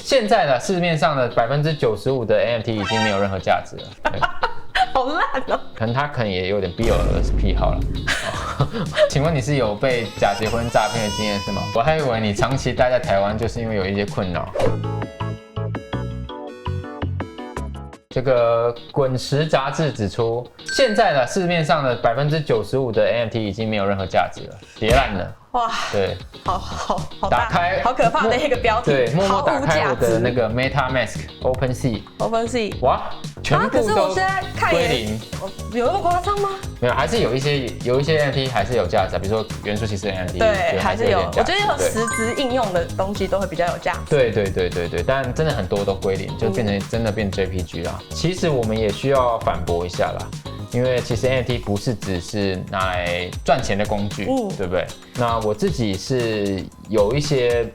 现在的市面上的95%的 NFT 已经没有任何价值了。好烂哦！可能也有点 BL 的癖好了。请问你是有被假结婚诈骗的经验是吗？我还以为你长期待在台湾就是因为有一些困扰。这个滚石杂志指出，现在的市面上的95%的 NFT 已经没有任何价值了，跌烂了。哇，对，好打开，好可怕的一个标题。对，默默打开我的那个 MetaMask OpenSea，全部可是我现在看归零，有那么夸张吗？没有，还是有一些 NFT 还是有价值，比如说元素骑士 NFT， 对，还是有，我觉得有实质应用的东西都会比较有价值。对，但真的很多都归零，就变成真的变 JPG 啦。其实我们也需要反驳一下啦。因为其实 NFT 不是只是拿来赚钱的工具，对不对？那我自己是有一些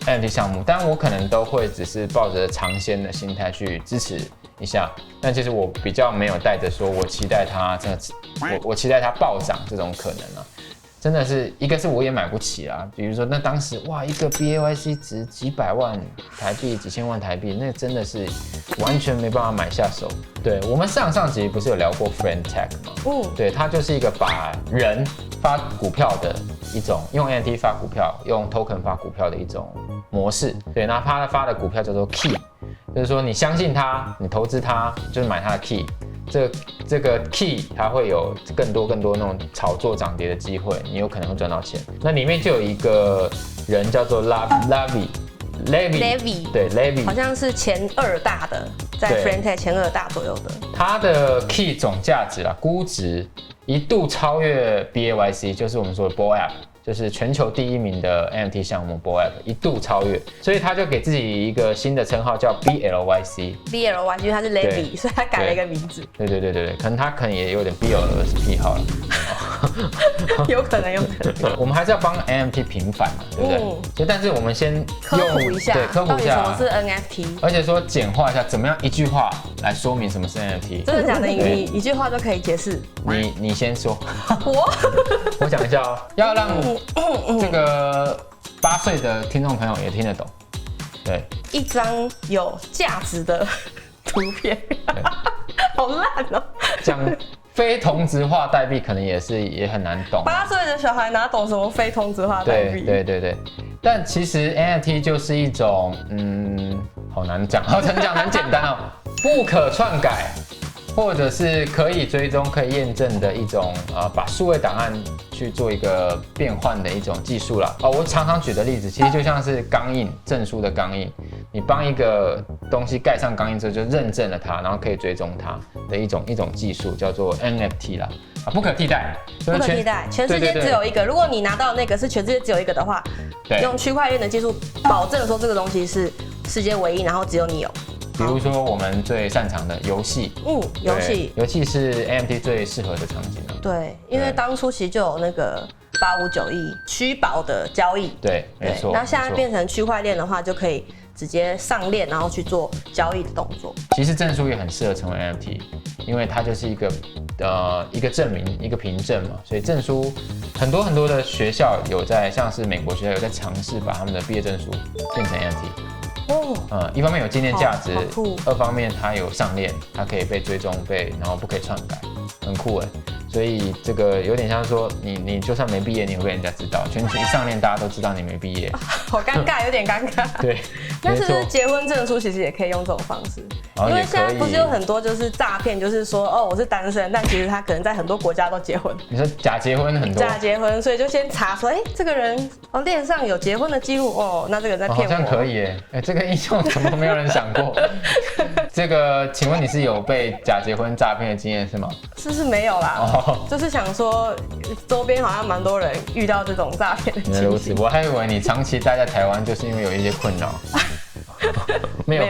NFT 项目，但我可能都会只是抱着尝鲜的心态去支持一下。但其实我比较没有带着说我期待它我期待它暴涨这种可能啊。真的是一个是我也买不起啦，比如说那当时哇一个 BAYC 值几百万台币、几千万台币，那真的是完全没办法买下手。对，我们上集不是有聊过 Friend Tech 吗？对，它就是一个把人发股票的一种，用 NFT 发股票，用 Token 发股票的一种模式。对，那他发的股票叫做 Key， 就是说你相信他，你投资他，就是买他的 Key。这个 key 它会有更多那种炒作涨跌的机会，你有可能会赚到钱。那里面就有一个人叫做 Levy， 对 Levy， 好像是前2大的，在 FriendTech 前2大左右的。它的 key 总价值啦，估值一度超越 BAYC， 就是我们说的 Bored Ape。就是全球第1名的 NFT 项目 Bored Ape 一度超越，所以他就给自己一个新的称号叫 BLYC， 因为他是 Levy， 所以他改了一个名字。对，可能也有点 BL 的癖好了。有可能。我们还是要帮 NFT 平反嘛，对不对？所以但是我们先科普一下什么是 NFT， 而且说简化一下，怎么样一句话来说明什么是 NFT？ 真的假的？你一句话就可以解释？你先说。我讲一下哦，要让这个8岁的听众朋友也听得懂。对，一张有价值的图片，好烂哦。讲非同质化代币可能也很难懂。8岁的小孩哪懂什么非同质化代币？对。但其实 NFT 就是一种，好难讲，很简单哦，不可篡改，或者是可以追踪、可以验证的一种把数位档案去做一个变换的一种技术啦。我常常举的例子，其实就像是钢印证书的钢印，你帮一个东西盖上钢印之后，就认证了它，然后可以追踪它的一种技术，叫做 NFT 啦。不可替代，不可替代，全世界只有一个。如果你拿到那个是全世界只有一个的话，用区块链的技术保证说这个东西是世界唯一，然后只有你有。比如说我们最擅长的游戏，游戏是 NFT 最适合的场景了。对，因为当初其实就有那个859亿虚保的交易，对，没错。那现在变成区块链的话，就可以直接上链，然后去做交易的动作。其实证书也很适合成为 NFT， 因为它就是一个证明，一个凭证嘛。所以证书很多的学校有在，像是美国学校有在尝试把他们的毕业证书变成 NFT。一方面有纪念价值，2方面它有上链，它可以被追踪然后不可以篡改，很酷哎。所以这个有点像说你就算没毕业，你会被人家知道，全球一上链大家都知道你没毕业，好尴尬，有点尴尬。对，但是结婚证书其实也可以用这种方式，因为现在不是有很多就是诈骗，就是说我是单身，但其实他可能在很多国家都结婚。你说假结婚很多？假结婚，所以就先查说，这个人链上有结婚的记录那这个人在骗我。好像可以耶，这个应用怎么没有人想过？这个，请问你是有被假结婚诈骗的经验是吗？是没有啦，就是想说周边好像蛮多人遇到这种诈骗的情形。如此，我还以为你长期待在台湾就是因为有一些困扰。没有。